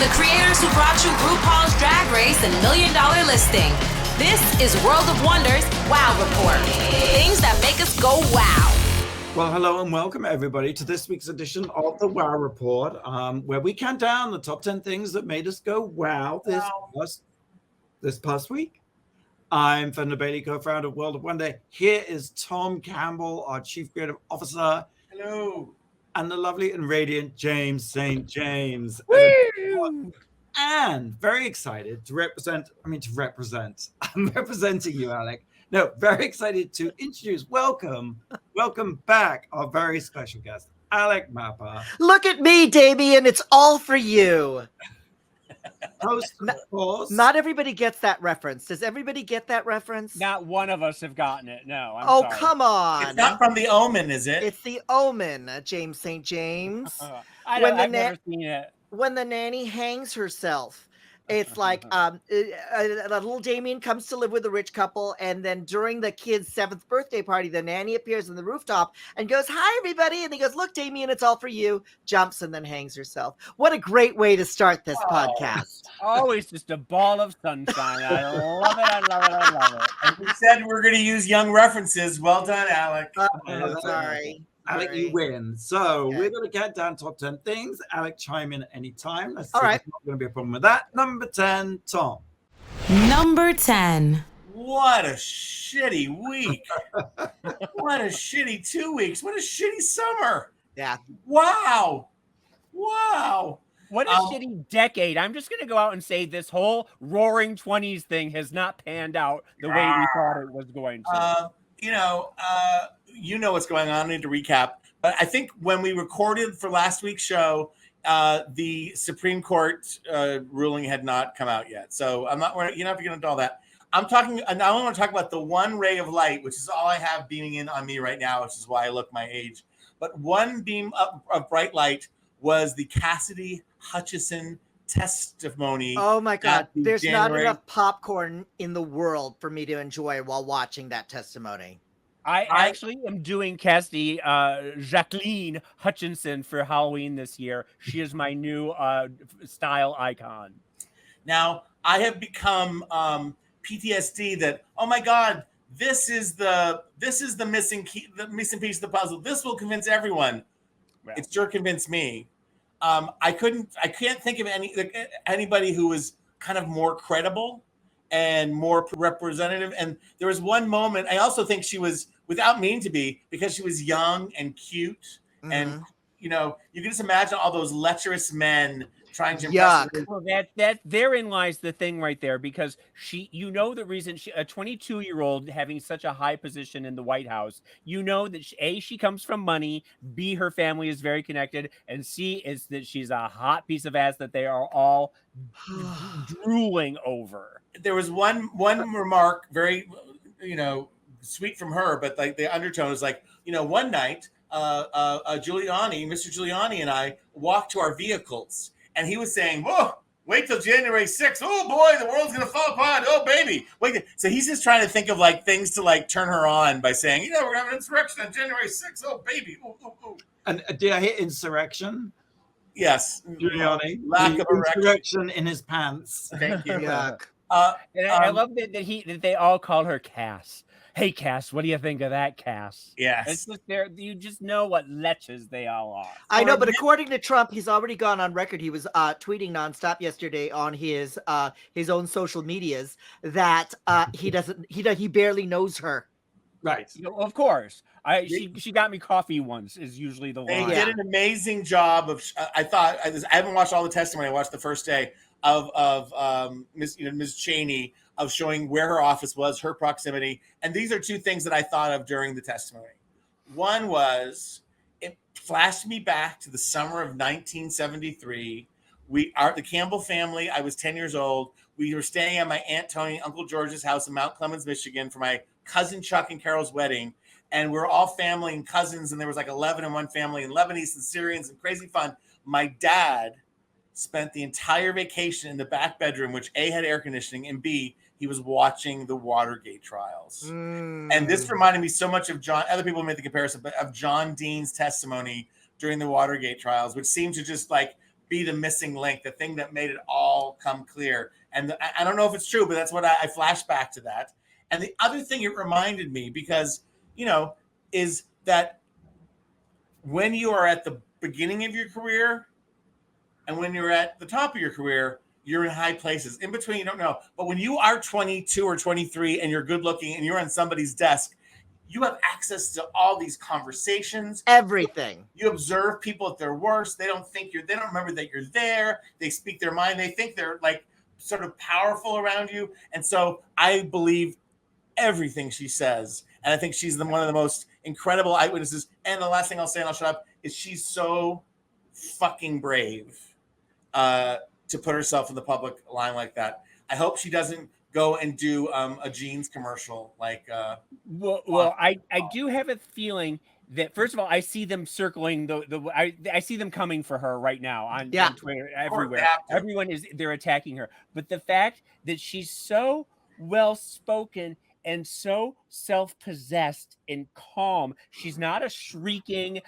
the creators who brought you RuPaul's Drag Race and $1 Million Listing. This is World of Wonders Wow Report. Things that make us go wow. Well, hello and welcome everybody to this week's edition of the Wow Report, where we count down the top 10 things that made us go wow this past week. I'm Fender Bailey, co-founder of World of Wonder. Here is Tom Campbell, our Chief Creative Officer. Hello. And the lovely and radiant James St. James. And very excited to represent. I'm representing you, Alec. No, very excited to introduce, welcome back, our very special guest, Alec Mapa. Look at me, Damien. It's all for you. Host, of course. Not everybody gets that reference. Does everybody get that reference? Not one of us have gotten it. No. I'm sorry. Come on. It's not from The Omen, is it? It's The Omen, James St. James. I've never seen it. When the nanny hangs herself. It's like a little Damien comes to live with a rich couple, and then during the kid's 7th birthday party, the nanny appears on the rooftop and goes, "Hi, everybody!" And he goes, "Look, Damien, it's all for you." Jumps and then hangs herself. What a great way to start this podcast! Always just a ball of sunshine. I love it. I love it. And we said we're going to use young references. Well done, Alec. Sorry. Alec, you win. So we're going to count down top 10 things. Alec, chime in at any time. All right. There's not going to be a problem with that. Number 10, Tom. Number 10. What a shitty week. What a shitty 2 weeks. What a shitty summer. Yeah. Wow. What a shitty decade. I'm just going to go out and say this whole roaring 20s thing has not panned out the way we thought it was going to. You know what's going on. I need to recap. But I think when we recorded for last week's show, the Supreme Court ruling had not come out yet. So you're not going to get into all that. I only want to talk about the one ray of light, which is all I have beaming in on me right now, which is why I look my age. But one beam of bright light was the Cassidy Hutchinson testimony. Oh my God. There's not enough popcorn in the world for me to enjoy while watching that testimony. I actually am doing Cassidy Jacqueline Hutchinson for Halloween this year. She is my new style icon. Now, I have become PTSD that, oh my God, this is the missing key, the missing piece of the puzzle. This will convince everyone. Well, it sure convinced me. I can't think of anybody who was kind of more credible and more representative. And there was one moment, I also think she was, without meaning to be, because she was young and cute. Mm-hmm. And, you can just imagine all those lecherous men trying to impress her. Well, that therein lies the thing right there, because the reason a 22-year-old having such a high position in the White House, that she comes from money, B, her family is very connected, and C, is that she's a hot piece of ass that they are all drooling over. There was one remark, very, sweet from her, but like the undertone is like, one night, Mr. Giuliani and I walked to our vehicles. And he was saying, "Whoa, wait till January 6th. Oh boy, the world's gonna fall apart. Oh baby, wait." So he's just trying to think of like things to like turn her on by saying, we're gonna have an insurrection on January 6th. Oh baby. Ooh. And did I hit insurrection? Yes. Giuliani. Lack of insurrection in his pants. Thank you. Yuck. I love that they all call her Cass. Hey, Cass, what do you think of that, Cass? Yes. It's just you just know what leches they all are. I know, but according to Trump, he's already gone on record. He was tweeting nonstop yesterday on his own social medias that he barely knows her. Right. Of course. She got me coffee once is usually the line. They did an amazing job of. I haven't watched all the testimony. I watched the first day of Ms. Cheney, of showing where her office was, her proximity. And these are two things that I thought of during the testimony. One was, it flashed me back to the summer of 1973. The Campbell family, I was 10 years old. We were staying at my Aunt Toni and Uncle George's house in Mount Clemens, Michigan for my cousin Chuck and Carol's wedding. And we're all family and cousins. And there was like 11 in one family, and Lebanese and Syrians, and crazy fun. My dad spent the entire vacation in the back bedroom, which A, had air conditioning, and B, he was watching the Watergate trials. And this reminded me so much of other people made the comparison, but of John Dean's testimony during the Watergate trials, which seemed to just like be the missing link, the thing that made it all come clear. And I don't know if it's true, but that's what I flash back to that. And the other thing it reminded me, because, is that when you are at the beginning of your career and when you're at the top of your career, you're in high places. In between, you don't know. But when you are 22 or 23 and you're good looking and you're on somebody's desk, you have access to all these conversations. Everything. You observe people at their worst. They don't remember that you're there. They speak their mind. They think they're like sort of powerful around you. And so I believe everything she says. And I think she's one of the most incredible eyewitnesses. And the last thing I'll say, and I'll shut up, is she's so fucking brave to put herself in the public line like that. I hope she doesn't go and do a jeans commercial like. I do have a feeling that, first of all, I see them circling I see them coming for her right now on Twitter everywhere. Everyone they're attacking her. But the fact that she's so well spoken and so self-possessed and calm, she's not a shrieking,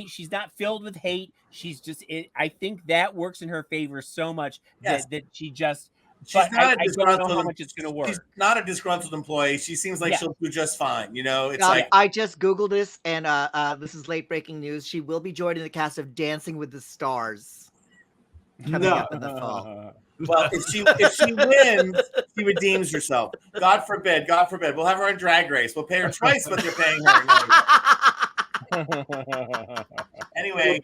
she's not filled with hate. She's just, I think that works in her favor so much that she just. I don't know how much it's going to work. She's not a disgruntled employee. She seems like she'll do just fine. It's I just Googled this, and this is late breaking news. She will be joining the cast of Dancing with the Stars coming up in the fall. Well, if she wins, she redeems herself. God forbid. We'll have her on Drag Race. We'll pay her twice what they're paying her. Anyway,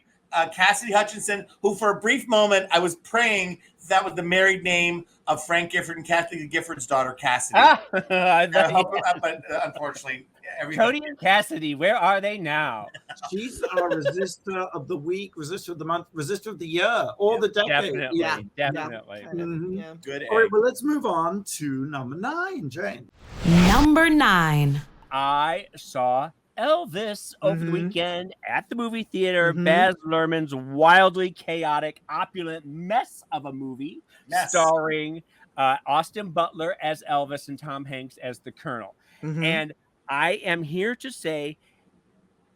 Cassidy Hutchinson, who for a brief moment I was praying that was the married name of Frank Gifford and Kathy Gifford's daughter, Cassidy. But unfortunately, everything. Toni and Cassidy, where are they now? She's our Resistor of the week, Resistor of the month, Resistor of the year, or the decade. Definitely. Mm-hmm. Good. All right, well, let's move on to number 9, Jane. Number 9. I saw Elvis over the weekend at the movie theater. Baz Luhrmann's wildly chaotic, opulent mess of a movie, starring Austin Butler as Elvis and Tom Hanks as the Colonel. And I am here to say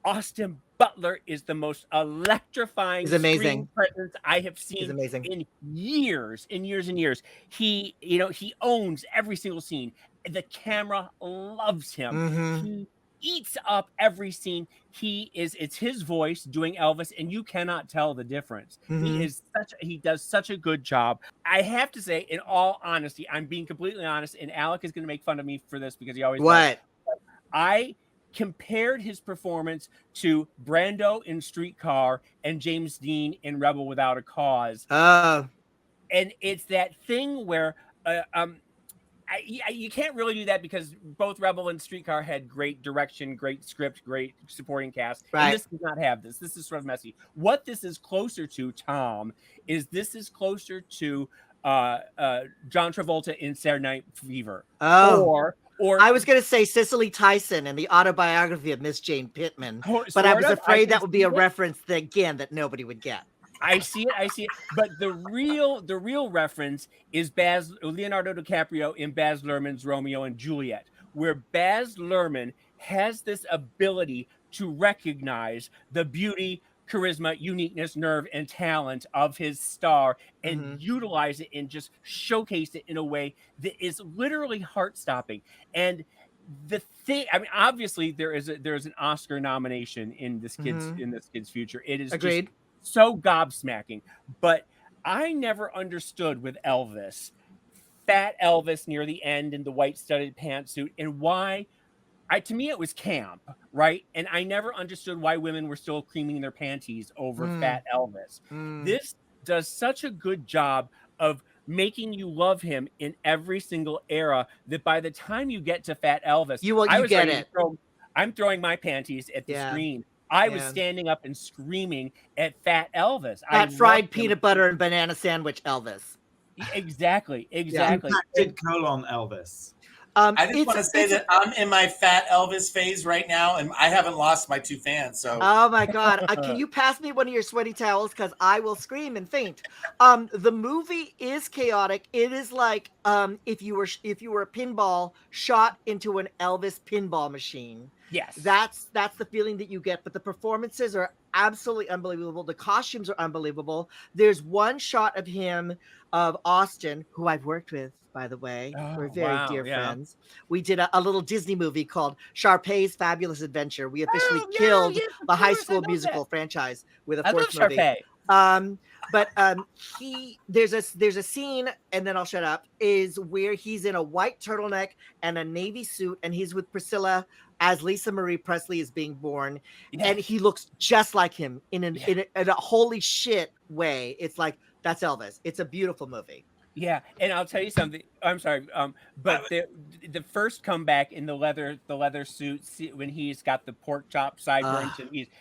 Austin Butler is the most electrifying screen presence I have seen in years and years and years. He owns every single scene. The camera loves him. He eats up every scene. It's his voice doing Elvis, and you cannot tell the difference. He does such a good job. I have to say, in all honesty, I'm being completely honest, and Alec is going to make fun of me for this because he always does. I compared his performance to Brando in Streetcar and James Dean in Rebel Without a Cause. And it's that thing where you can't really do that because both Rebel and Streetcar had great direction, great script, great supporting cast. Right. And this does not have this. This is sort of messy. What this is closer to, Tom, is this is closer to John Travolta in Saturday Night Fever. Or I was going to say Cicely Tyson and the autobiography of Miss Jane Pittman, but I was afraid that would be a reference that nobody would get. I see it. But the real reference is Leonardo DiCaprio in Baz Luhrmann's Romeo and Juliet, where Baz Luhrmann has this ability to recognize the beauty, charisma, uniqueness, nerve, and talent of his star and utilize it and just showcase it in a way that is literally heart-stopping. And the thing, I mean, obviously there is an Oscar nomination in this kid's future. It is agreed. Just so gobsmacking. But I never understood with Elvis, fat Elvis near the end in the white studded pantsuit, and why. To me, it was camp, right? And I never understood why women were still creaming their panties over fat Elvis. This does such a good job of making you love him in every single era that by the time you get to fat Elvis, I'm throwing my panties at the screen. I was standing up and screaming at fat Elvis. That fried peanut butter and banana sandwich Elvis. Exactly. Impacted colon Elvis. I just want to say that I'm in my fat Elvis phase right now, and I haven't lost my 2 fans. So, oh my God, can you pass me one of your sweaty towels? Because I will scream and faint. The movie is chaotic. It is like if you were a pinball shot into an Elvis pinball machine. Yes. That's the feeling that you get. But the performances are absolutely unbelievable. The costumes are unbelievable. There's one shot of him, of Austin, who I've worked with, by the way. Oh, We're very wow, dear yeah. friends. We did a little Disney movie called Sharpay's Fabulous Adventure. We officially Oh, yeah, killed yes, of the High course, I School love Musical that. franchise with a I love fourth movie. Sharpay. But there's a scene, and then I'll shut up, is where he's in a white turtleneck and a navy suit, and he's with Priscilla as Lisa Marie Presley is being born, Yeah. and he looks just like him in Yeah. a holy shit way. It's like, that's Elvis. It's a beautiful movie. Yeah, and I'll tell you something. I'm sorry, but the first comeback in the leather suit, when he's got the pork chop sideburns,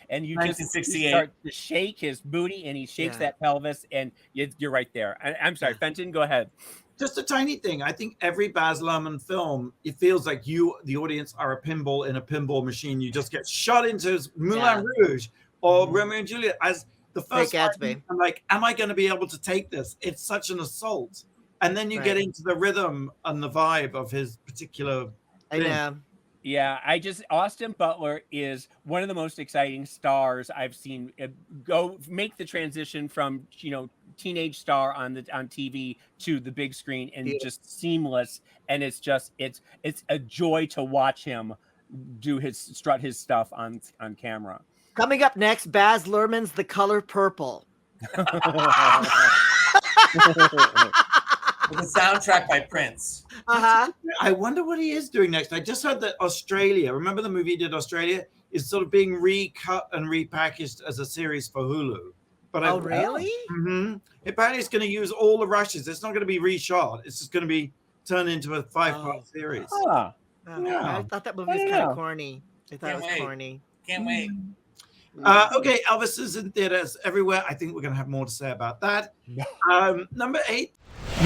and you just 1968. start to shake his booty, and he shakes that pelvis, and you're right there. I'm sorry, Fenton, go ahead. Just a tiny thing. I think every Baz Luhrmann film, it feels like you, the audience, are a pinball in a pinball machine. You just get shot into Moulin Rouge or Romeo and Juliet. As the first time, I'm like, am I going to be able to take this? It's such an assault. And then you get into the rhythm and the vibe of his particular thing. I know. Yeah, Austin Butler is one of the most exciting stars I've seen go make the transition from, teenage star on TV to the big screen, and just seamless. And it's a joy to watch him strut his stuff on camera. Coming up next, Baz Luhrmann's The Color Purple. With the soundtrack by Prince. I wonder what he is doing next. I just heard that Australia, remember the movie he did, Australia, is sort of being recut and repackaged as a series for Hulu. But really? Mm-hmm. Apparently it's going to use all the rushes. It's not going to be reshot. It's just going to be turned into a 5-part series. Yeah. I thought that movie was kind of corny. I thought it was corny. Can't wait. Okay, Elvis is in theaters everywhere. I think we're going to have more to say about that. Number 8.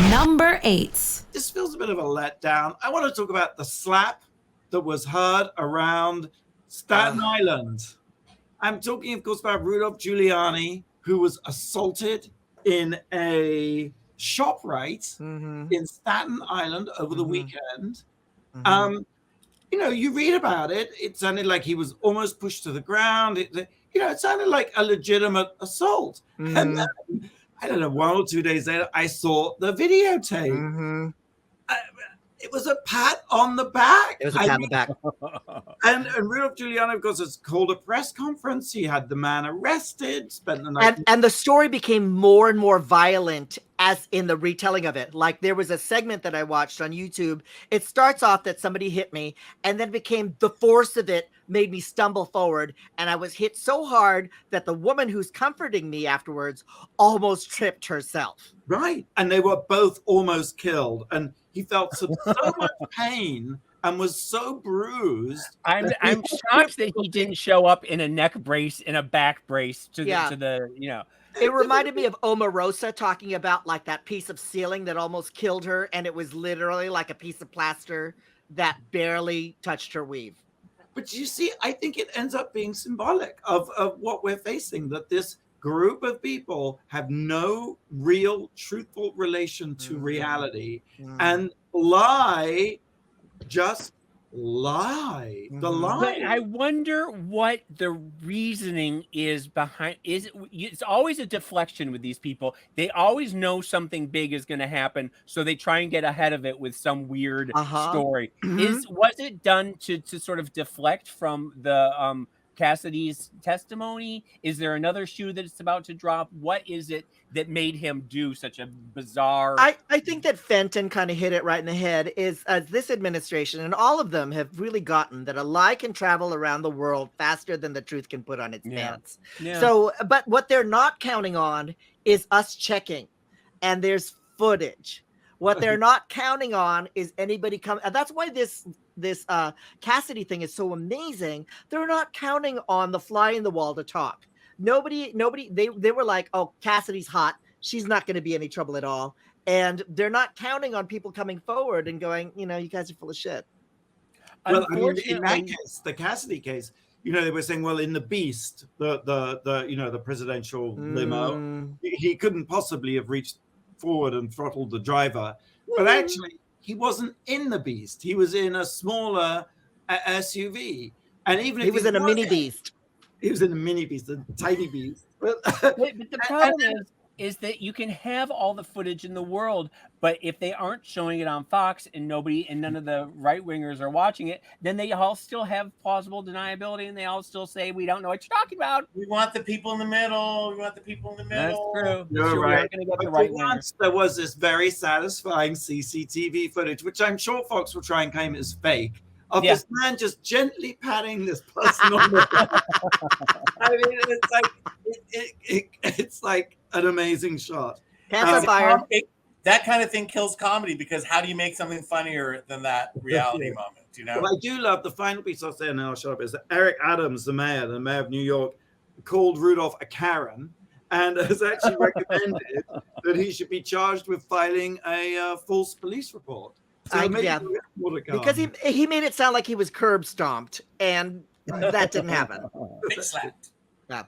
Number 8. This feels a bit of a letdown. I want to talk about the slap that was heard around Staten Island. I'm talking, of course, about Rudolph Giuliani, who was assaulted in a ShopRite in Staten Island over the weekend. You read about it. It sounded like he was almost pushed to the ground. It sounded like a legitimate assault. And then, I don't know, 1 or 2 days later, I saw the videotape. It was a pat on the back. It was a pat on the back. And Rudolph Giuliani, of course, has called a press conference. He had the man arrested, spent the night. And the story became more and more violent as in the retelling of it. Like, there was a segment that I watched on YouTube. It starts off that somebody hit me, and then became the force of it made me stumble forward. And I was hit so hard that the woman who's comforting me afterwards almost tripped herself. Right. And they were both almost killed. And he felt so much pain and was so bruised. I'm shocked that he didn't show up in a neck brace, in a back brace to the. It reminded me of Omarosa talking about like that piece of ceiling that almost killed her, and it was literally like a piece of plaster that barely touched her weave. But you see, I think it ends up being symbolic of what we're facing, that this group of people have no real truthful relation to reality and just lie. The lie. But I wonder what the reasoning is behind. It's always a deflection with these people. They always know something big is going to happen, so they try and get ahead of it with some weird story. Was it done to sort of deflect from the Cassidy's testimony? Is there another shoe that it's about to drop? What is it that made him do such a bizarre? I think that Fenton kind of hit it right in the head. Is this administration, and all of them have really gotten that a lie can travel around the world faster than the truth can put on its pants. So, but what they're not counting on is us checking, and there's footage. What they're not counting on is anybody coming. That's why this Cassidy thing is so amazing. They're not counting on the fly in the wall to talk. Nobody, they were like, oh, Cassidy's hot. She's not going to be any trouble at all. And they're not counting on people coming forward and going, you guys are full of shit. Well, I mean, in that case, the Cassidy case, they were saying, well, in the Beast, the presidential limo, he couldn't possibly have reached forward and throttled the driver. But actually, he wasn't in the Beast. He was in a smaller SUV. And even if He was in a mini beast. He was in a mini beast, a tiny beast. But the problem is that you can have all the footage in the world, but if they aren't showing it on Fox and none of the right wingers are watching it, then they all still have plausible deniability, and they all still say we don't know what you're talking about. We want the people in the middle. We want the people in the middle. That's true. You're We right. aren't going to get the But right for wingers. once, there was this very satisfying CCTV footage, which I'm sure Fox will try and claim is fake, of this man just gently patting this person on the back. I mean, it's like an amazing shot. Cancer fire. That kind of thing kills comedy, because how do you make something funnier than that reality moment? You know. Well, I do love the final piece I'll say, and then I'll shut up. Is that Eric Adams, the mayor of New York, called Rudolph a Karen, and has actually recommended that he should be charged with filing a false police report. So Because he made it sound like he was curb stomped, and that didn't happen. Slapped. Yeah.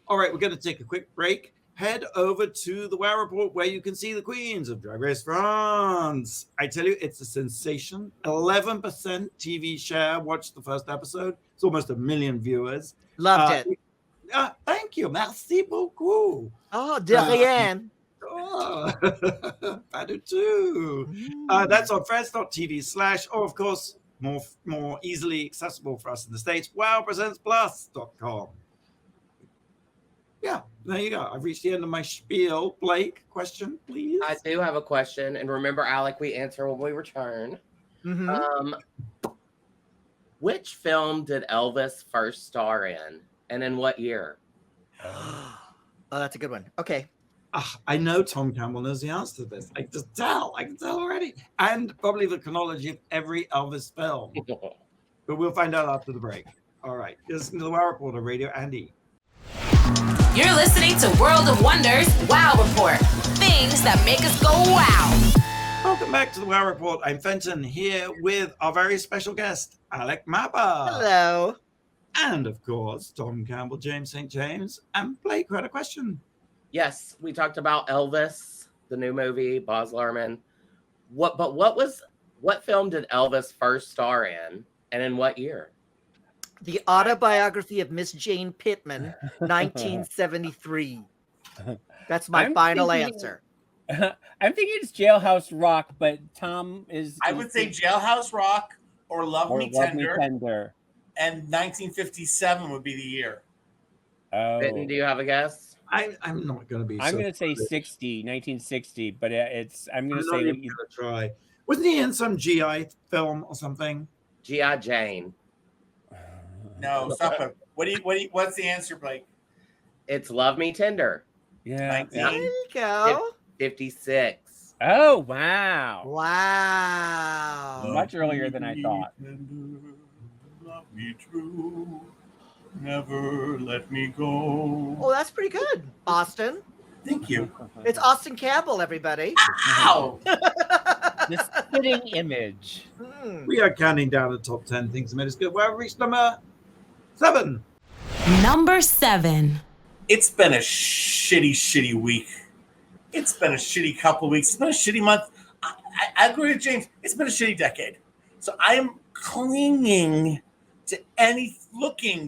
All right, we're going to take a quick break. Head over to the WoW Report, where you can see the queens of Drag Race France. I tell you, it's a sensation. 11% TV share. Watched the first episode. It's almost 1 million viewers. Loved it. Thank you. Merci beaucoup. Oh, de rien. I do too. That's on France.tv/ or of course more easily accessible for us in the States, wowpresentsplus.com. Yeah, there you go. I've reached the end of my spiel. Blake, question, please. I do have a question, and remember, Alec, we answer when we return. Mm-hmm. Which film did Elvis first star in, and in what year? Oh, that's a good one. Okay. I know Tom Campbell knows the answer to this. I can tell already. And probably the chronology of every Elvis film. But we'll find out after the break. All right. Listen to the WoW Report on Radio Andy. You're listening to World of Wonders WoW Report. Things that make us go wow. Welcome back to the WoW Report. I'm Fenton, here with our very special guest, Alec Mapa. Hello. And of course, Tom Campbell, James St. James, and Blake, who had a question. Yes, we talked about Elvis, the new movie, Baz Luhrmann. What film did Elvis first star in, and in what year? The Autobiography of Miss Jane Pittman, 1973. That's my final answer. I'm thinking it's Jailhouse Rock, but Tom is. I would say Jailhouse Rock or Love Me Tender. And 1957 would be the year. Oh. Benton, do you have a guess? I'm not going to be. I'm going to say 1960, but I'm going to say. Going to try. Wasn't he in some GI film or something? G.I. Jane. No, stop it. What's the answer, Blake? It's Love Me Tender. Yeah. There you go. 56. Oh, wow. Wow. Much earlier than I thought. Love me true. Never let me go. Oh, that's pretty good, Austin. Thank you. It's Austin Campbell, everybody. Ow! The spitting image. We are counting down the top 10 things that made us good. Well, we reached number 7. Number 7. It's been a shitty week. It's been a shitty couple weeks. It's been a shitty month. I agree with James. It's been a shitty decade. So I am clinging to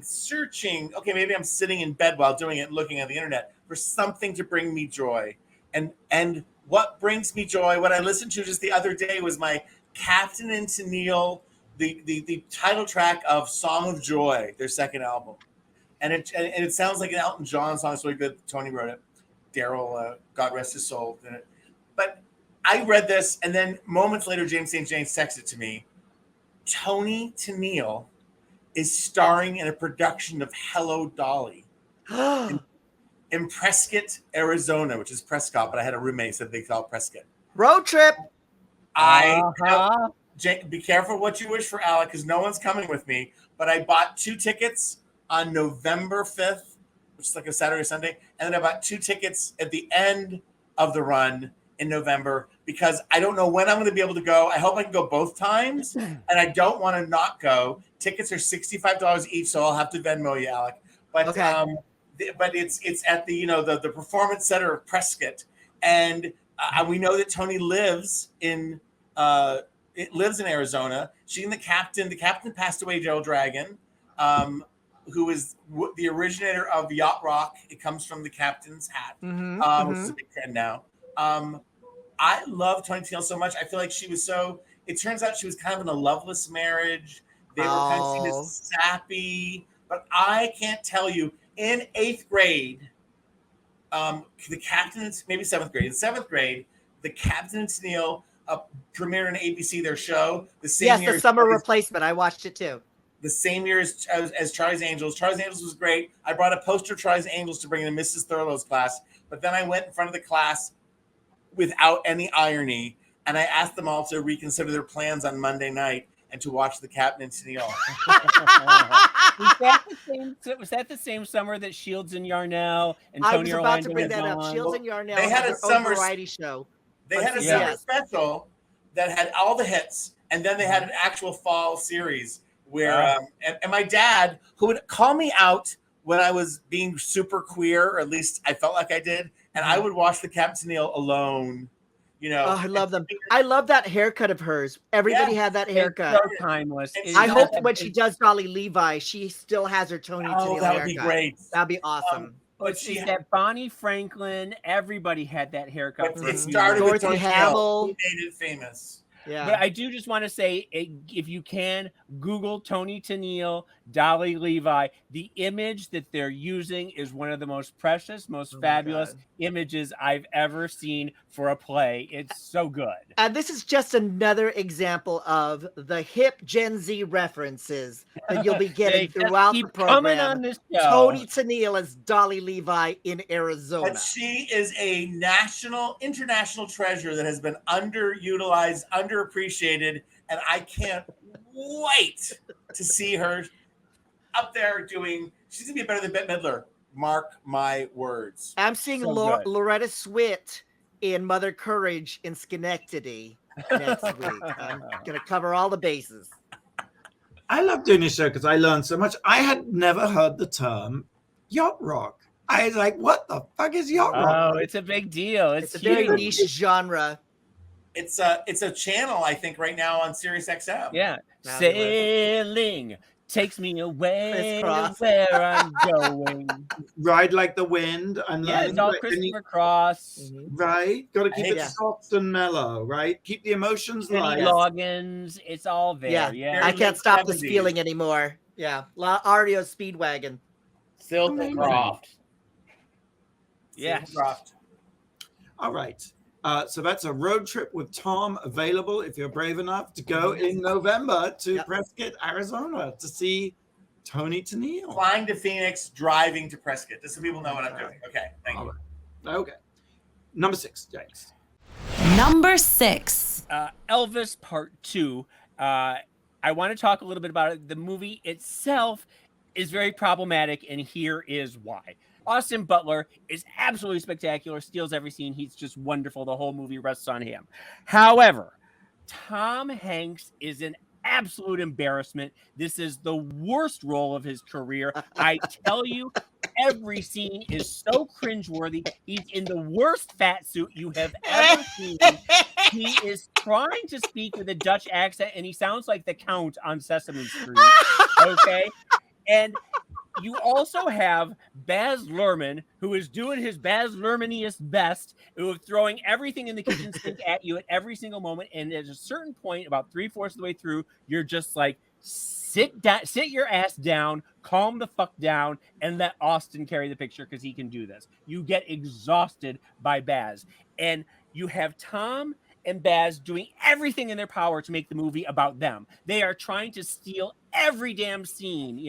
searching. Okay, maybe I'm sitting in bed while doing it, looking at the internet for something to bring me joy. And what brings me joy, what I listened to just the other day was my Captain and Tenille, the title track of Song of Joy, their second album. And it sounds like an Elton John song. It's really good. Toni wrote it. Daryl, God rest his soul, did it. But I read this, and then moments later, James St. James texted to me, Tenille is starring in a production of Hello, Dolly in Prescott, Arizona, which is Prescott, but I had a roommate said they call it Prescott. Road trip. Be careful what you wish for, Alec, because no one's coming with me. But I bought 2 tickets on November 5th, which is like a Saturday, Sunday. And then I bought 2 tickets at the end of the run in November because I don't know when I'm going to be able to go. I hope I can go both times. And I don't want to not go. Tickets are $65 each, so I'll have to Venmo you, Alec. But okay. But it's at the the Performance Center of Prescott. And we know that Toni lives in Arizona. She and the captain passed away, Joe Dragon. who is the originator of Yacht Rock. It comes from the captain's hat, which is a big trend now. I love Toni Tennille so much. I feel like she was so. It turns out she was kind of in a loveless marriage. They were kind of seen as sappy, but I can't tell you. In 8th grade, the captain, maybe 7th grade. In 7th grade, the Captain and Tenille premiered on ABC their show the same year. The summer replacement. I watched it too. The same year as Charlie's Angels. Charlie's Angels was great. I brought a poster of Charlie's Angels to bring in Mrs. Thurlow's class, but then I went in front of the class without any irony, and I asked them all to reconsider their plans on Monday night and to watch the Captain and Tenille. Was that the same summer that Shields and Yarnell and I Tony was about Orlando to bring that on? up. Shields and Yarnell They had a summer variety show. They had a summer special that had all the hits, and then they had an actual fall series where and my dad, who would call me out when I was being super queer, or at least I felt like I did, and I would watch the Captain Tenille alone. You know, I love them. I love that haircut of hers. Everybody had that haircut. It's so timeless. I hope when she does Dolly Levi, she still has her Toni Tennille that would haircut. be great. That'd be awesome. But she had Bonnie Franklin. Everybody had that haircut. But it started with Toni Hamill. Tennille. Who made it famous. Yeah. But I do just want to say, if you can, Google Toni Tennille, Dolly Levi. The image that they're using is one of the most precious, most fabulous images I've ever seen for a play. It's so good. And this is just another example of the hip Gen Z references that you'll be getting throughout the program. Coming on this show. Toni Tennille as Dolly Levi in Arizona. But she is a international treasure that has been underutilized, underappreciated, and I can't wait to see her up there doing. She's gonna be better than Bette Midler. Mark my words. I'm seeing Loretta Swit in Mother Courage in Schenectady next week. I'm gonna cover all the bases. I love doing this show because I learned so much. I had never heard the term yacht rock. I was like, what the fuck is yacht rock? Oh, it's a big deal. It's a very niche genre. It's a channel, I think, right now on Sirius XM. Yeah. Sailing takes me away where I'm going. Ride like the wind. And it's all Christopher Cross. Right? Got to keep it soft and mellow, right? Keep the emotions light. Loggins. It's all there. Yeah. I can't stop this feeling anymore. Yeah. REO Speedwagon. Silvercroft. Yeah. All right. So that's a road trip with Tom available if you're brave enough to go in November to Prescott, Arizona to see Toni Tennille. Flying to Phoenix, driving to Prescott. Just so people know what I'm doing. Okay, thank you. Right. Okay. Number 6, James. Number 6. Elvis Part 2. I want to talk a little bit about it. The movie itself is very problematic, and here is why. Austin Butler is absolutely spectacular, steals every scene. He's just wonderful. The whole movie rests on him. However, Tom Hanks is an absolute embarrassment. This is the worst role of his career. I tell you, every scene is so cringeworthy. He's in the worst fat suit you have ever seen. He is trying to speak with a Dutch accent, and he sounds like the Count on Sesame Street. Okay? And you also have Baz Luhrmann, who is doing his Baz Luhrmanniest best, who is throwing everything in the kitchen sink at you at every single moment. And at a certain point, about 3/4 of the way through, you're just like, sit your ass down, calm the fuck down, and let Austin carry the picture because he can do this. You get exhausted by Baz. And you have Tom and Baz doing everything in their power to make the movie about them. They are trying to steal every damn scene,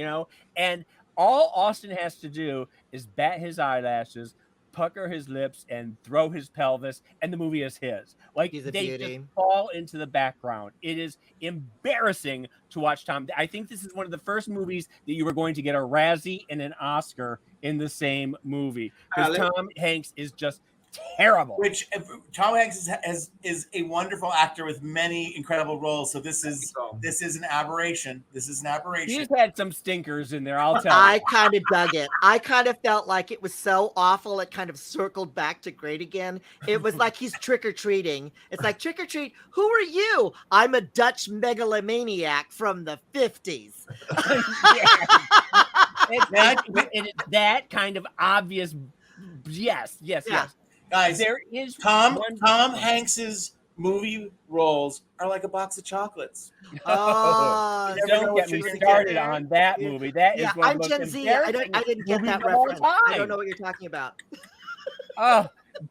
and all Austin has to do is bat his eyelashes, pucker his lips, and throw his pelvis, and the movie is his. Like, they just fall into the background. It is embarrassing to watch Tom. I think this is one of the first movies that you were going to get a Razzie and an Oscar in the same movie, because Tom Hanks is just terrible. Which Tom Hanks is a wonderful actor with many incredible roles. So this is an aberration. This is an aberration. He's had some stinkers in there, I'll tell you. I kind of dug it. I kind of felt like it was so awful, it kind of circled back to great again. It was like he's trick-or-treating. It's like, trick-or-treat, who are you? I'm a Dutch megalomaniac from the 50s. It's that kind of obvious. Yes. Guys, There is Tom Hanks's movie roles are like a box of chocolates. Oh, don't get me started on that movie. That is one I'm of the Gen most Z. I didn't get that reference. I don't know what you're talking about.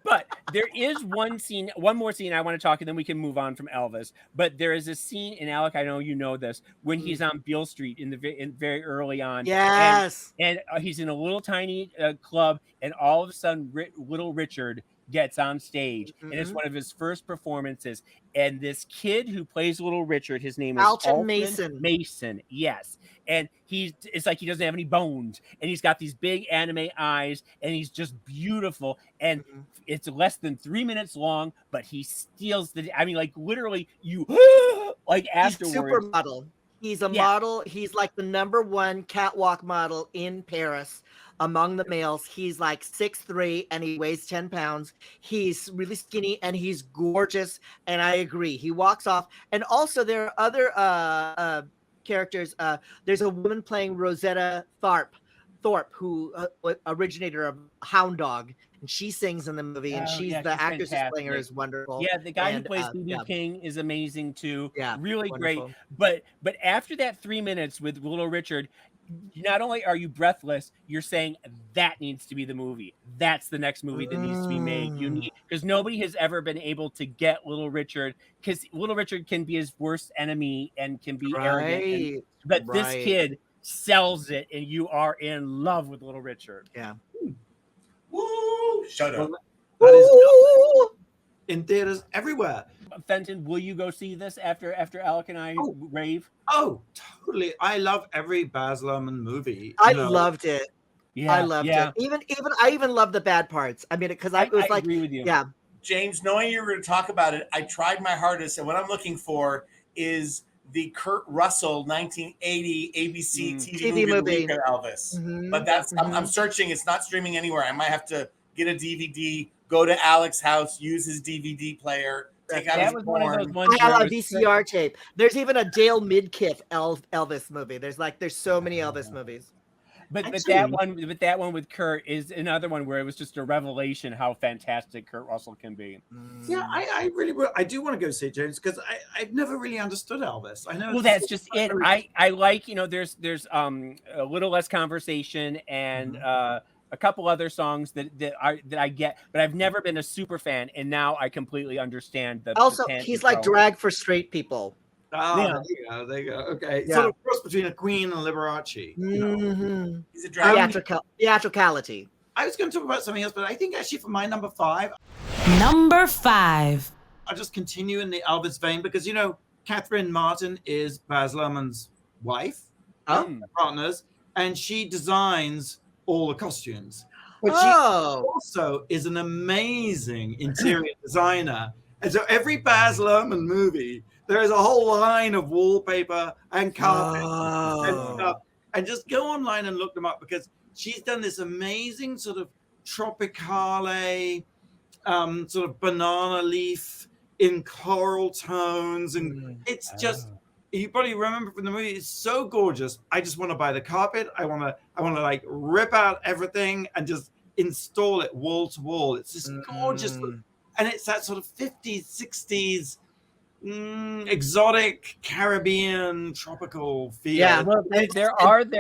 But there is one more scene I want to talk, and then we can move on from Elvis. But there is a scene in Alec, I know you know this, when he's on Beale Street in very early on. Yes. And he's in a little tiny club, and all of a sudden, Little Richard gets on stage, and it's one of his first performances. And this kid who plays Little Richard, his name is Alton Mason. Mason, yes. And it's like he doesn't have any bones, and he's got these big anime eyes, and he's just beautiful. And it's less than 3 minutes long, but he steals like literally you like afterwards. He's supermodel. He's a model. He's like the #1 catwalk model in Paris. Among the males, he's like 6'3" and he weighs 10 pounds. He's really skinny and he's gorgeous. And I agree. He walks off. And also there are other characters. There's a woman playing Rosetta Thorpe, who originator of Hound Dog. And she sings in the movie. And she's actress who's playing her is wonderful. Yeah, the guy who plays B.B. King is amazing too. Yeah, really wonderful. Great. But after that 3 minutes with Little Richard, not only are you breathless, you're saying that needs to be the movie. That's the next movie that needs to be made. You need, because nobody has ever been able to get Little Richard, because Little Richard can be his worst enemy and can be arrogant. But this kid sells it, and you are in love with Little Richard. Yeah. Woo! Shut up. That is in theaters everywhere. Fenton, will you go see this after Alec and I rave? Oh, totally. I love every Baz Luhrmann movie. I loved it. Yeah, I loved it. I even love the bad parts. I mean, because I agree with you. Yeah. James, knowing you were going to talk about it, I tried my hardest, and what I'm looking for is the Kurt Russell 1980 ABC TV movie of Elvis. But that's I'm searching. It's not streaming anywhere. I might have to get a DVD, go to Alec's house, use his DVD player. That was one of those ones. I have a VCR tape. There's even a Dale Midkiff Elvis movie. There's so many Elvis movies. But that one with Kurt is another one where it was just a revelation how fantastic Kurt Russell can be. Yeah, I really do want to go see James, because I've never really understood Elvis. I know. Well, that's just it. I like, there's a little less conversation and a couple other songs that I get, but I've never been a super fan, and now I completely understand the. Also, he's like drag for straight people. Oh, there you go. Okay, sort of cross between a Queen and Liberace. He's a drag. Theatricality. I was going to talk about something else, but I think actually for my number 5. Number 5. I'll just continue in the Elvis vein, because Catherine Martin is Baz Luhrmann's wife, partners, and she designs all the costumes. But she also is an amazing interior designer. And so every Baz Luhrmann movie, there is a whole line of wallpaper and carpet and stuff. And just go online and look them up, because she's done this amazing sort of tropicale, sort of banana leaf in coral tones. And it's just, you probably remember from the movie, it's so gorgeous. I just want to buy the carpet. I want to like rip out everything and just install it wall to wall. It's just gorgeous. And it's that sort of 50s, 60s, exotic Caribbean tropical feel. Yeah, well, there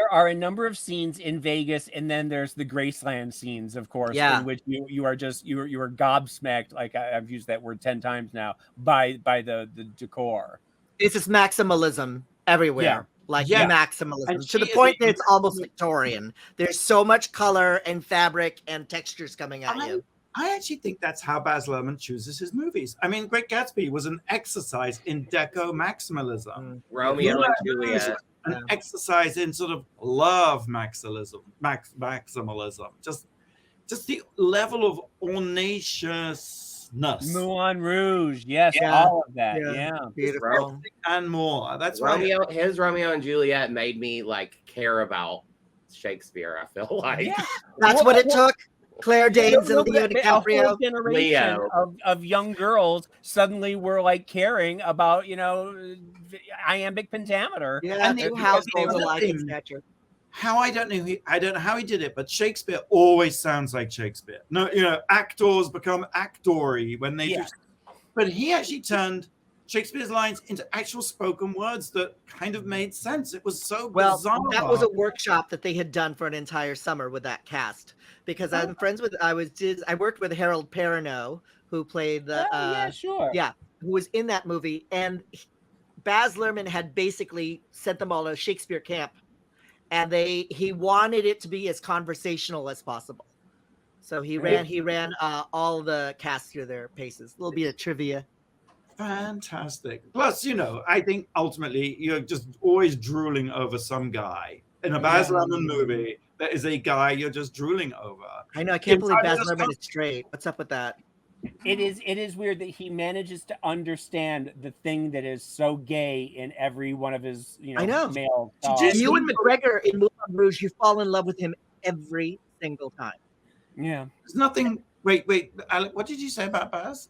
are a number of scenes in Vegas, and then there's the Graceland scenes, of course, in which you are gobsmacked, like I've used that word 10 times now, by the decor. It's just maximalism everywhere. Maximalism, and to the point that it's almost Victorian. There's so much color and fabric and textures coming at you. I actually think that's how Baz Luhrmann chooses his movies. I mean, Great Gatsby was an exercise in deco maximalism. Romeo and Juliet. An exercise in sort of love maximalism. Just just the level of ornatiousness. Moulin Rouge, yes, Yeah. all of that, yeah. Beautiful. And more. That's right. His Romeo and Juliet made me like care about Shakespeare. I feel like Yeah. That's what it took. Claire Danes and Leo A DiCaprio. whole generation of young girls suddenly were like caring about, iambic pentameter. Yeah, And two they- households they- alike in stature. I don't know how he did it, but Shakespeare always sounds like Shakespeare. No, actors become actory when they do. But he actually turned Shakespeare's lines into actual spoken words that kind of made sense. It was so bizarre. That was a workshop that they had done for an entire summer with that cast, because I'm friends with. I worked with Harold Perrineau, who played the. Who was in that movie, and Baz Luhrmann had basically sent them all to Shakespeare camp, and he wanted it to be as conversational as possible. So he ran all the cast through their paces. A little bit of trivia. Fantastic. Plus, I think ultimately you're just always drooling over some guy. In a Baz Luhrmann movie, there is a guy you're just drooling over. I know. I can't believe Baz Luhrmann is straight. What's up with that? It is weird that he manages to understand the thing that is so gay in every one of his, male. Ewan McGregor in Moulin Rouge, you fall in love with him every single time. Yeah. There's nothing. Wait, Alec, what did you say about Baz?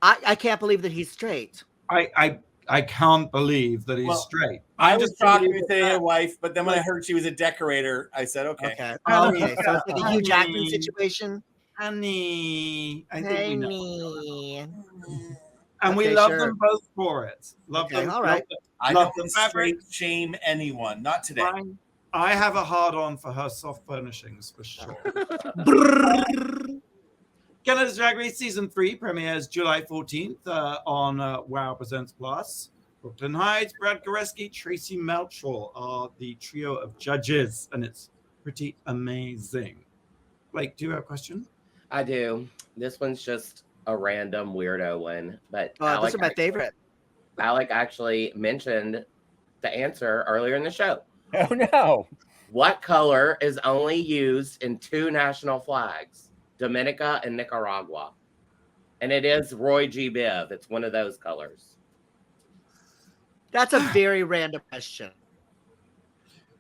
I can't believe that he's straight. I can't believe that he's straight. I was talking with a wife, but then when I heard she was a decorator, I said, okay. Okay. So it's like a Hugh Jackman situation. Honey, I think we know. And Okay, we love sure. them both for it. Love them. All right. I Love don't them straight shame anyone. Not today. I have a hard on for her soft furnishings for sure. Canada's Drag Race Season 3 premieres July 14th on WoW Presents Plus. Brooklyn Heights, Brad Goreski, Tracy Melchor are the trio of judges, and it's pretty amazing. Blake, do you have a question? I do. This one's just a random weirdo one, but Those are my favorite. Alec actually mentioned the answer earlier in the show. Oh no! What color is only used in two national flags, Dominica and Nicaragua? And it is Roy G. Biv. It's one of those colors. That's a very random question.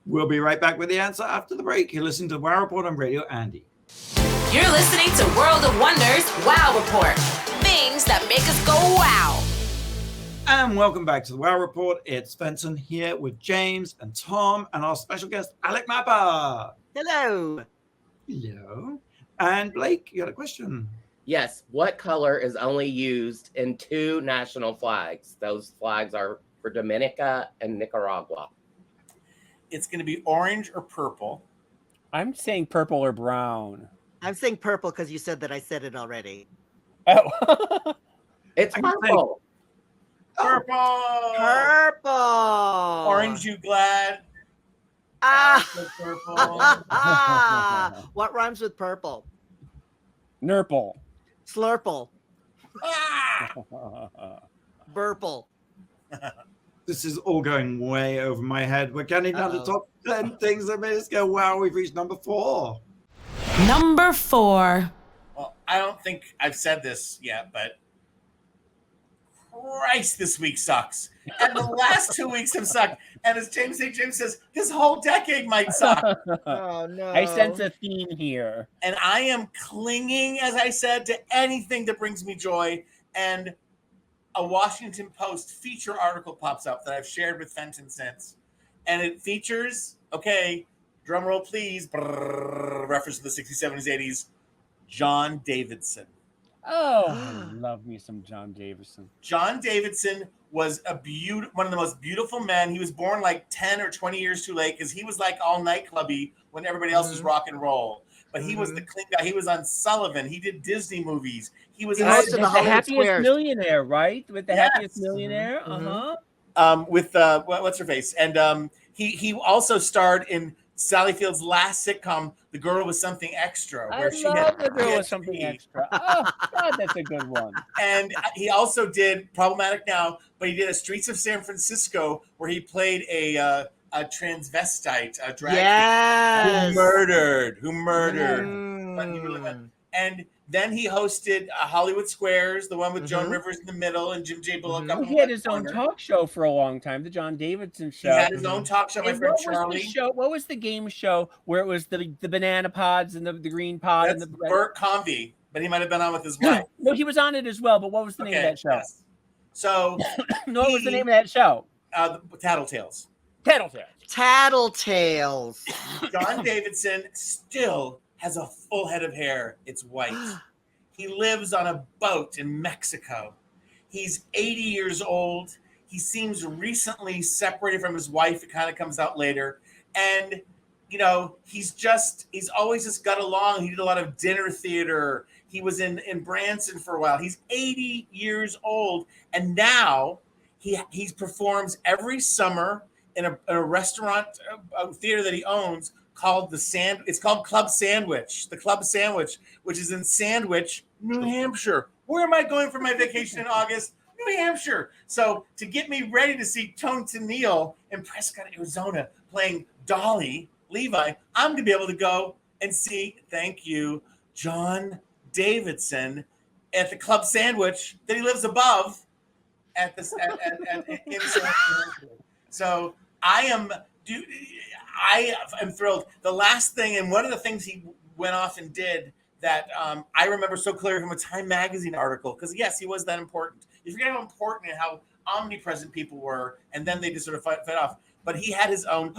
We'll be right back with the answer after the break. You're listening to WoW Report on Radio Andy. You're listening to World of Wonders Wow Report. Things that make us go wow. And welcome back to the WoW Report. It's Fenton here with James and Tom and our special guest, Alec Mapa. Hello. Hello. And Blake, you got a question? Yes. What color is only used in two national flags? Those flags are for Dominica and Nicaragua. It's going to be orange or purple. I'm saying purple or brown. I'm saying purple because you said that I said it already. Oh. It's purple. Purple. Purple. Orange, you glad? Purple. What rhymes with purple? Nurple. Slurple. Burple. This is all going way over my head. We're getting down to top 10 things that made us go, wow, we've reached number 4. Number 4. Well, I don't think I've said this yet, but Christ, this week sucks. And the last 2 weeks have sucked. And as James says, this whole decade might suck. Oh, no. I sense a theme here. And I am clinging, as I said, to anything that brings me joy. And a Washington Post feature article pops up that I've shared with Fenton since. And it features, drum roll please, reference to the 60s, 70s, 80s, John Davidson. Oh, love me some John Davidson. John Davidson was one of the most beautiful men. He was born like 10 or 20 years too late because he was like all nightclubby when everybody else was rock and roll. But he was the clean guy. He was on Sullivan. He did Disney movies. He was He hosted the Hollywood Happiest Squares. Millionaire, right? With the Happiest Millionaire. With what's her face, and he also starred in Sally Field's last sitcom, The Girl with Something Extra, where I love The Girl with Something Extra. Oh God, that's a good one. And he also did Problematic Now, but he did a Streets of San Francisco where he played a transvestite, a drag queen who murdered But he really went. And then he hosted Hollywood Squares, the one with Joan Rivers in the middle and Jim J. Bullock up in He the had his own corner. talk show for a long time, the John Davidson show. He had his own talk show, my And friend what Charlie. was the show? What was the game show where it was the banana pods and the green pod? That's and the Burt Convey, but he might have been on with his wife. No, he was on it as well, but what was the name of that show? Yes. So no, what was the name of that show? Tattletales. Tattletales. John Davidson still has a full head of hair. It's white. He lives on a boat in Mexico. He's 80 years old. He seems recently separated from his wife. It kind of comes out later. And, you know, he's always just got along. He did a lot of dinner theater. He was in Branson for a while. He's 80 years old. And now he performs every summer in a restaurant, a theater that he owns called it's called Club Sandwich. The Club Sandwich, which is in Sandwich, New Hampshire. Where am I going for my vacation in August? New Hampshire. So to get me ready to see Tenille in Prescott, Arizona, playing Dolly Levi, I'm going to be able to go and see, thank you, John Davidson at the Club Sandwich that he lives above in San Francisco. So I am thrilled. The last thing, and one of the things he went off and did that I remember so clearly from a Time Magazine article, because yes, he was that important. You forget how important and how omnipresent people were, and then they just sort of fed off. But he had his own.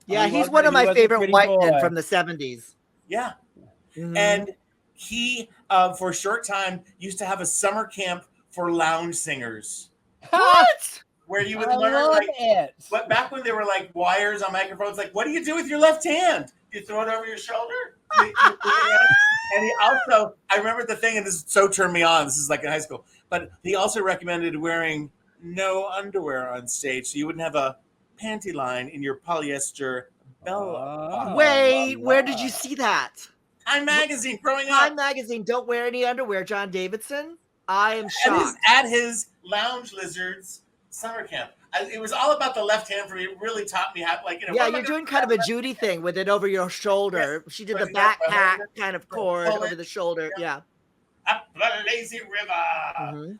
Yeah, he's one of my favorite white men from the 70s. Yeah. Mm-hmm. And he, for a short time, used to have a summer camp for lounge singers. What? Where you would learn, like, back when there were like wires on microphones, like, what do you do with your left hand? Do you throw it over your shoulder? And he also, I remember the thing, and this so turned me on. This is like in high school, but he also recommended wearing no underwear on stage, so you wouldn't have a panty line in your polyester belt. Wait, where did you see that? Time Magazine, growing up. Time Magazine, don't wear any underwear, John Davidson. I am shocked. At his Lounge Lizards summer camp. It was all about the left hand for me. It really taught me how, like, you know. Yeah, you're doing kind of a Judy thing with it over your shoulder. Yes. She did the backpack kind of cord over the shoulder. Yeah. Up the lazy river.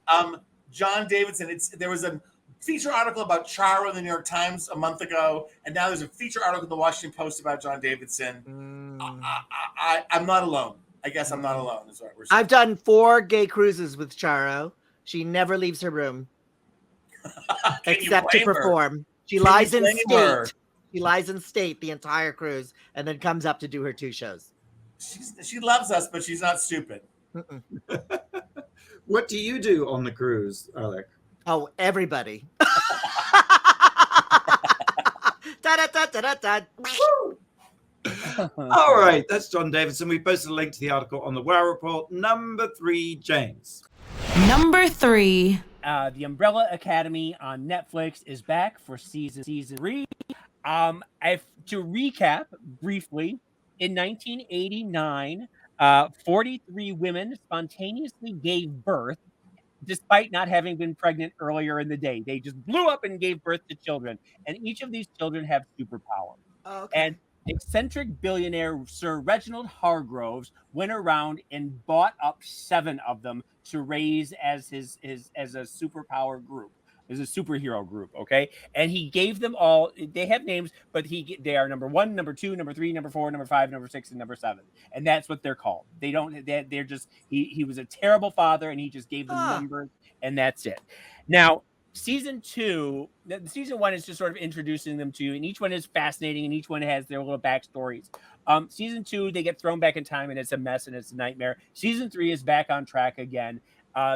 John Davidson. There was a feature article about Charo in the New York Times a month ago, and now there's a feature article in the Washington Post about John Davidson. I'm not alone. I guess I'm not alone. Is what we're saying. I've done 4 gay cruises with Charo. She never leaves her room. Except to perform. Her? She lies in state. Her? She lies in state the entire cruise and then comes up to do her 2 shows. She loves us, but she's not stupid. What do you do on the cruise, Alec? Oh, everybody. All right, that's John Davidson. We posted a link to the article on the Wow Report. Number 3, James. Number 3. The Umbrella Academy on Netflix is back for season 3. To recap briefly, in 1989, 43 women spontaneously gave birth despite not having been pregnant earlier in the day. They just blew up and gave birth to children, and each of these children have superpowers. Okay. And eccentric billionaire Sir Reginald Hargroves went around and bought up 7 of them to raise as as a superpower group, as a superhero group. Okay, and he gave them all. They have names, but they are number 1, number 2, number 3, number 4, number 5, number 6, and number 7, and that's what they're called. They don't. They're just. He was a terrible father, and he just gave them numbers, and that's it. Now. Season 1 is just sort of introducing them to you, and each one is fascinating, and each one has their little backstories. Season 2, they get thrown back in time, and it's a mess, and it's a nightmare. Season 3 is back on track again.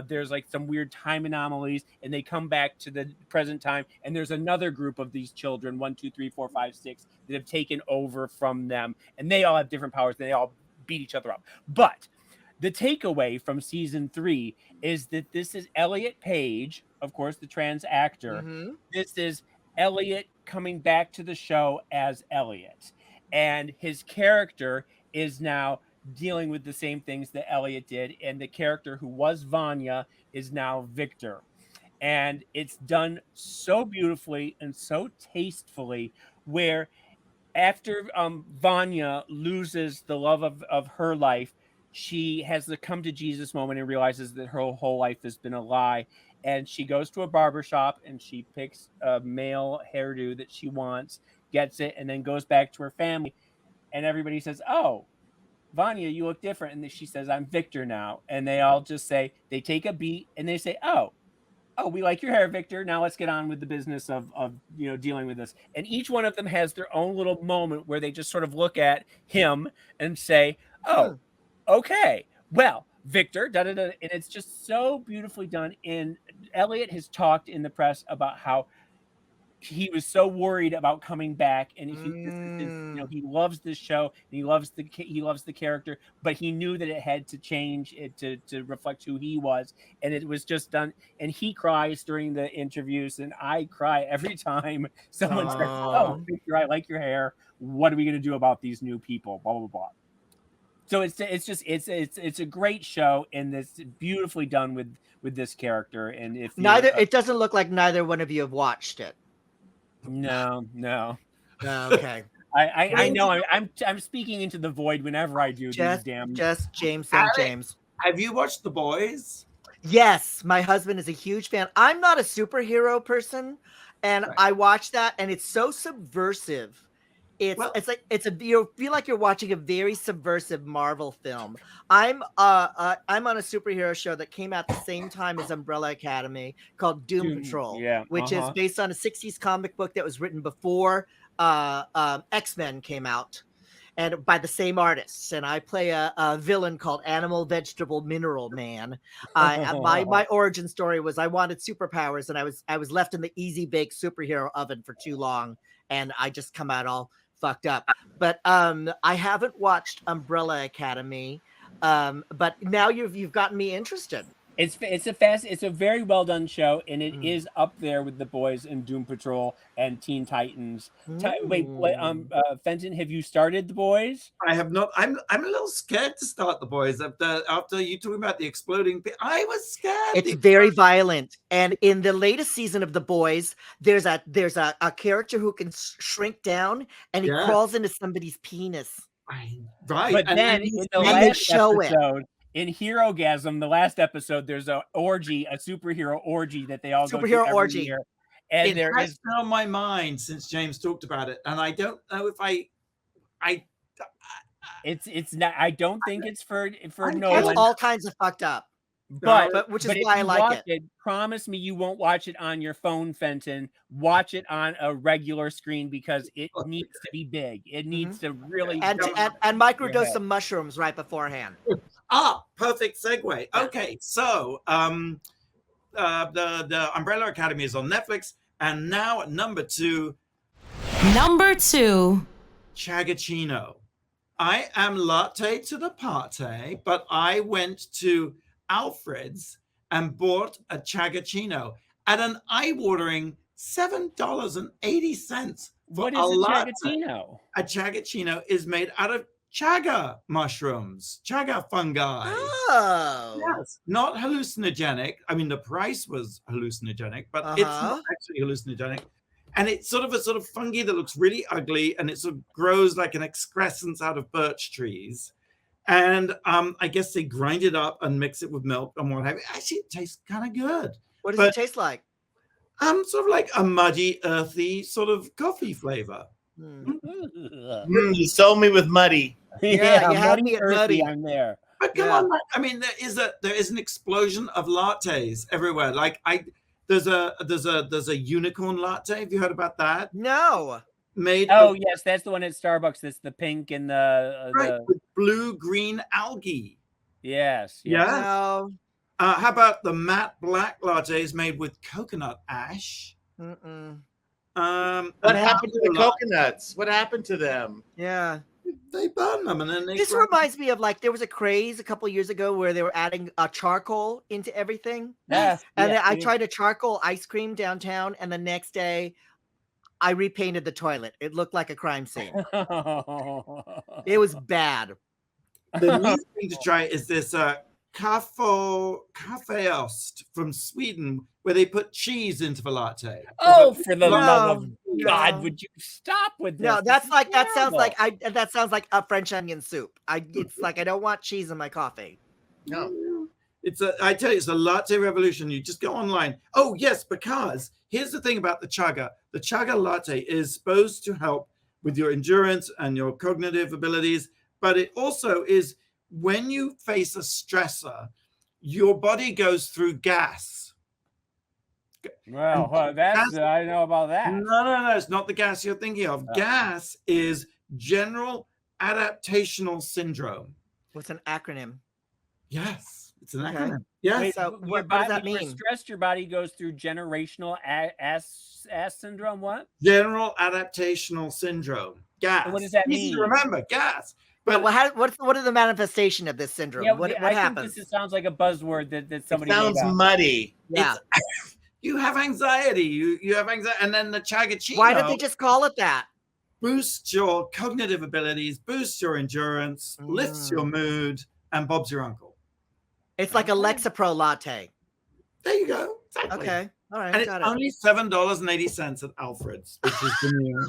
There's like some weird time anomalies, and they come back to the present time, and there's another group of these children, 1, 2, 3, 4, 5, 6, that have taken over from them, and they all have different powers, and they all beat each other up. But the takeaway from season 3 is that this is Elliot Page, of course, the trans actor. Mm-hmm. This is Elliot coming back to the show as Elliot. And his character is now dealing with the same things that Elliot did. And the character who was Vanya is now Victor. And it's done so beautifully and so tastefully, where after Vanya loses the love of her life, she has the come to Jesus moment and realizes that her whole life has been a lie. And she goes to a barbershop and she picks a male hairdo that she wants, gets it, and then goes back to her family. And everybody says, "Oh, Vanya, you look different." And she says, "I'm Victor now." And they all just say, they take a beat and they say, "Oh, we like your hair, Victor. Now let's get on with the business of dealing with this." And each one of them has their own little moment where they just sort of look at him and say, "Oh, okay, well, Victor, da da da," and it's just so beautifully done. And Elliot has talked in the press about how he was so worried about coming back, and he loves this show, and he loves the character, but he knew that it had to change it to reflect who he was, and it was just done. And he cries during the interviews, and I cry every time someone says, "Oh, Victor, I like your hair. What are we going to do about these new people?" Blah blah blah. So it's a great show, and it's beautifully done with this character. And if it doesn't look like neither one of you have watched it. No. Okay. I know I'm speaking into the void whenever I do these damn. Just James. Have you watched The Boys? Yes, my husband is a huge fan. I'm not a superhero person, and I watch that, and it's so subversive. You feel like you're watching a very subversive Marvel film. I'm on a superhero show that came out the same time as Umbrella Academy called Doom Patrol, which is based on a 60s comic book that was written before X-Men came out, and by the same artists. And I play a villain called Animal Vegetable Mineral Man. My origin story was I wanted superpowers, and I was left in the easy bake superhero oven for too long, and I just come out all fucked up. But I haven't watched Umbrella Academy, but now you've gotten me interested. It's a very well done show, and it is up there with The Boys and Doom Patrol and Teen Titans. Wait, Fenton, have you started The Boys? I have not. I'm a little scared to start The Boys after you talking about the exploding. I was scared. It's very violent, and in the latest season of The Boys, there's a character who can shrink down, and he crawls into somebody's penis. Right, but then in the last episode. In Herogasm, the last episode, there's a superhero orgy that they all go to every year. And it has been on my mind since James talked about it, and I don't know if it's not. I don't think it's for no one. It's all kinds of fucked up. But which is why I like it. Promise me you won't watch it on your phone, Fenton. Watch it on a regular screen because it needs to be big. It needs to really and microdose some mushrooms right beforehand. Perfect segue. Okay, so the Umbrella Academy is on Netflix, and now at number two, Chagacinno. I am latte to the party, but I went to Alfred's and bought a Chagacinno at an eye-watering $7.80 What is a Chagacinno? A Chagacinno is made out of chaga mushrooms, chaga fungi. Oh, yes, not hallucinogenic. I mean, the price was hallucinogenic, but it's not actually hallucinogenic. And it's sort of fungi that looks really ugly, and it sort of grows like an excrescence out of birch trees. And I guess they grind it up and mix it with milk and what have you. Actually, it tastes kind of good. What does it taste like? Sort of like a muddy, earthy sort of coffee flavor. You sold me with muddy. Yeah, you had me at muddy. I'm there. But come on, I mean, there is an explosion of lattes everywhere. Like there's a unicorn latte. Have you heard about that? No. Yes, that's the one at Starbucks. That's the pink and with blue-green algae. Yes. Yeah. No. How about the matte black lattes made with coconut ash? What happened to the coconuts? What happened to them? Yeah. They burn them, and then This reminds me of there was a craze a couple years ago where they were adding charcoal into everything. Yes. And then I tried a charcoal ice cream downtown, and the next day I repainted the toilet. It looked like a crime scene. It was bad. The new thing to try is this Kaffeost from Sweden, where they put cheese into the latte. Oh, for the love of God, No. would you stop with this? No, This is that sounds terrible. like that sounds like a French onion soup. It's like I don't want cheese in my coffee. No. I tell you, it's a latte revolution. You just go online. Oh, yes, because here's the thing about the chaga. The chaga latte is supposed to help with your endurance and your cognitive abilities, but it also is when you face a stressor, your body goes through gas. Well, that's I know about that. No, it's not the gas you're thinking of. Gas is general adaptational syndrome. What's an acronym? Yes, it's an Okay. acronym. Yes. Wait, so what does that When you're mean? stressed, your body goes through generational ass syndrome. What? General adaptational syndrome. Gas. And what does that Easy mean? to remember, gas. But what are the manifestation of this syndrome? Yeah, what I happens? think this sounds like a buzzword that somebody Sounds made up. muddy. Yeah. You have anxiety. You have anxiety, and then the Chagacinno. Why don't they just call it that? Boosts your cognitive abilities, boosts your endurance, lifts your mood, and Bob's your uncle. It's like a Lexapro latte. There you go. Exactly. Okay. All right. And it's Got it. only $7.80 at Alfred's, which is the new.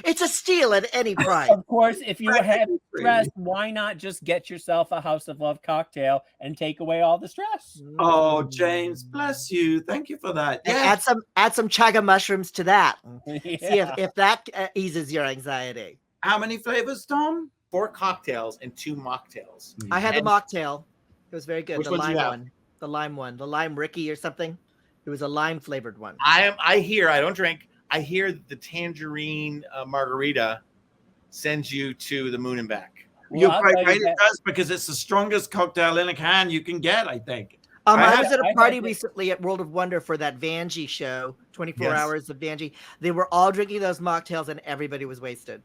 It's a steal at any price. Of course, if you have stress, why not just get yourself a House of Love cocktail and take away all the stress? Oh, James, bless you. Thank you for that. And Yeah. add some chaga mushrooms to that. Yeah. See if that eases your anxiety. How many flavors, Tom? 4 cocktails and 2 mocktails. I had the And- mocktail. It was very good. Which the ones lime you have? one. The lime one. The lime Ricky or something. It was a lime flavored one. I hear, I don't drink. I hear the tangerine margarita sends you to the moon and back. Well, You're I'll quite tell you right. It that- does because it's the strongest cocktail in a can you can get, I think. I I was had- at a I party had- recently at World of Wonder for that Vanjie show, 24 Yes. hours of Vanjie. They were all drinking those mocktails and everybody was wasted.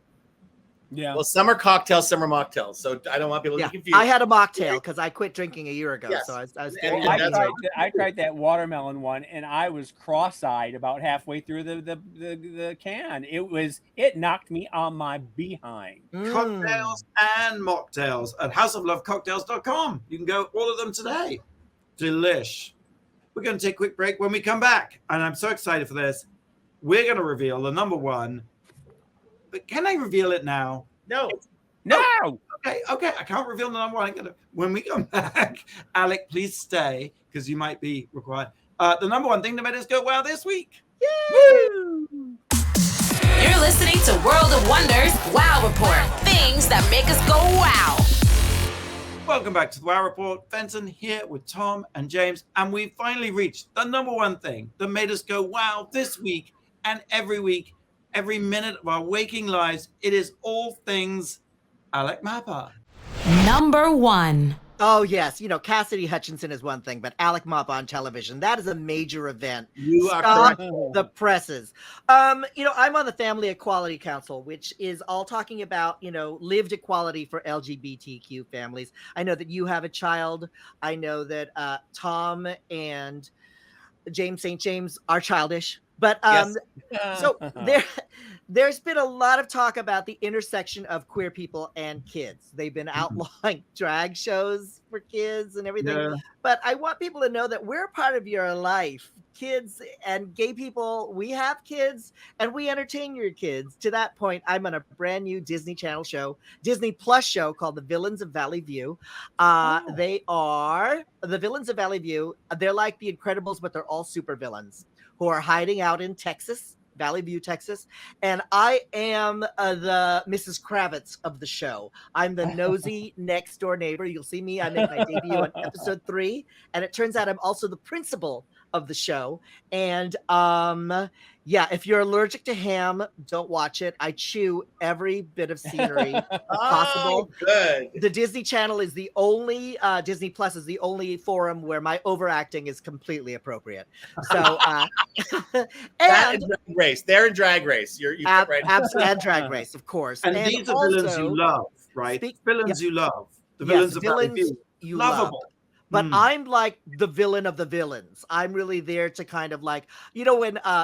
Yeah. Well, some are cocktails, some are mocktails. So I don't want people to Yeah, be confused. I had a mocktail because I quit drinking a year ago. Yes. So I was And very Well, that's I tried that watermelon one, and I was cross-eyed about halfway through the can. It knocked me on my behind. Cocktails and mocktails at houseoflovecocktails.com. You can go all of them today. Delish. We're going to take a quick break. When we come back, and I'm so excited for this, we're going to reveal the number one. But can I reveal it now? No. No. Okay. I can't reveal the number one. When we come back, Alec, please stay because you might be required. The number one thing that made us go wow this week. You're listening to World of Wonders Wow Report. Things that make us go wow. Welcome back to the Wow Report. Fenton here with Tom and James, and we finally reached the number one thing that made us go wow this week and every week, every minute of our waking lives. It is all things Alec Mapa. Number one. Oh, yes. You know, Cassidy Hutchinson is one thing, but Alec Mapa on television, that is a major event. You are Stop correct. the presses. You know, I'm on the Family Equality Council, which is all talking about, you know, lived equality for LGBTQ families. I know that you have a child. I know that Tom and James St. James are childish. But Yes. so there's been a lot of talk about the intersection of queer people and kids. They've been outlawing drag shows for kids and everything. Yeah. But I want people to know that we're a part of your life. Kids and gay people, we have kids and we entertain your kids. To that point, I'm on a brand new Disney Channel show, Disney Plus show called The Villains of Valley View. They are the Villains of Valley View. They're like the Incredibles, but they're all super villains who are hiding out in Texas, Valley View, Texas. And I am the Mrs. Kravitz of the show. I'm the nosy next door neighbor. You'll see me. I make my debut on episode 3. And it turns out I'm also the principal of the show. And yeah, if you're allergic to ham, don't watch it. I chew every bit of scenery possible. Oh, good. The Disney Channel is the only Disney Plus is the only forum where my overacting is completely appropriate. So That and and Drag Race. They're in Drag Race. You and right. Drag Race, of course. And these are villains also, you love, right? Villains you love. The villains of Valley villains View. you love. Lovable. But I'm like the villain of the villains. I'm really there to kind of like, you know,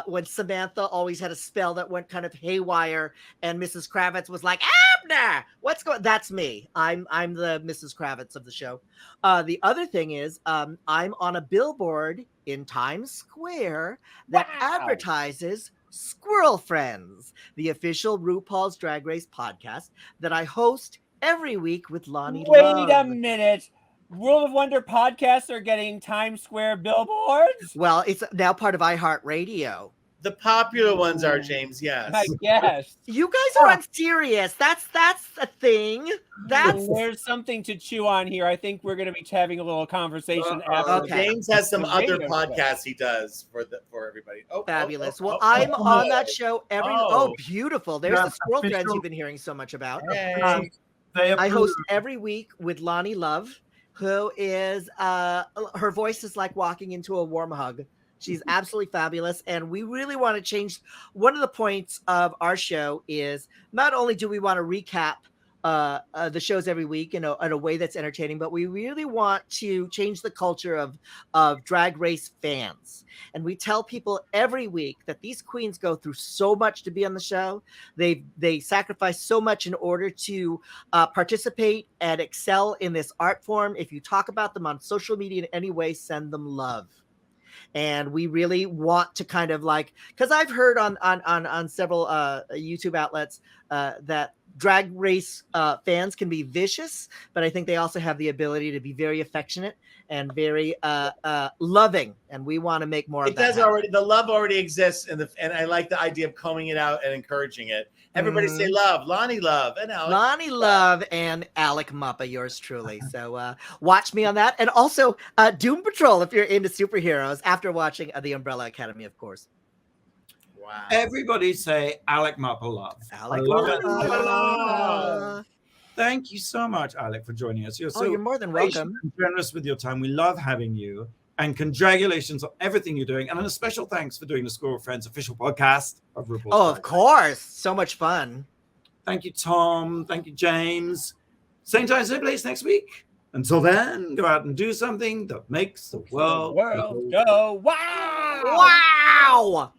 when Samantha always had a spell that went kind of haywire, and Mrs. Kravitz was like, Abner, what's going? That's me. I'm the Mrs. Kravitz of the show. The other thing is, I'm on a billboard in Times Square that advertises Squirrel Friends, the official RuPaul's Drag Race podcast that I host every week with Lonnie Wait Love. a minute. World of Wonder podcasts are getting Times Square billboards? Well, it's now part of iHeartRadio. The popular ones are, James, yes. I guess. You guys are unserious. That's a thing. That's There's something to chew on here. I think we're going to be having a little conversation after. Okay. James has some the other radio podcasts he does for everybody. fabulous. Well, I'm on that show every. Oh. Oh, beautiful. There's Yeah, the Squirrel Friends official- you've been hearing so much about. Hey. They I approve. host every week with Lonnie Love, who is her voice is like walking into a warm hug. She's absolutely fabulous, and we really want to change. One of the points of our show is not only do we want to recap the shows every week in a way that's entertaining, but we really want to change the culture of Drag Race fans. And we tell people every week that these queens go through so much to be on the show. They sacrifice so much in order to participate and excel in this art form. If you talk about them on social media in any way, send them love. And we really want to kind of like, because I've heard on several YouTube outlets that Drag Race fans can be vicious, but I think they also have the ability to be very affectionate and very loving. And we want to make more of It that. does already. The love already exists, and I like the idea of combing it out and encouraging it. Everybody say love, Lonnie Love, and Alec. Lonnie Love and Alec Mapa, yours truly. So watch me on that. And also Doom Patrol if you're into superheroes after watching The Umbrella Academy, of course. Wow. Everybody say Alec Mapa love. Alec I love it. Mapa. Thank you so much, Alec, for joining us. You're so You're more than patient welcome. and generous with your time. We love having you. And congratulations on everything you're doing. And a special thanks for doing the Squirrel Friends official podcast of RuPaul's Oh, Drag of course. So much fun. Thank you, Tom. Thank you, James. Same time, same place next week. Until then, go out and do something that makes the world World go wow! Wow.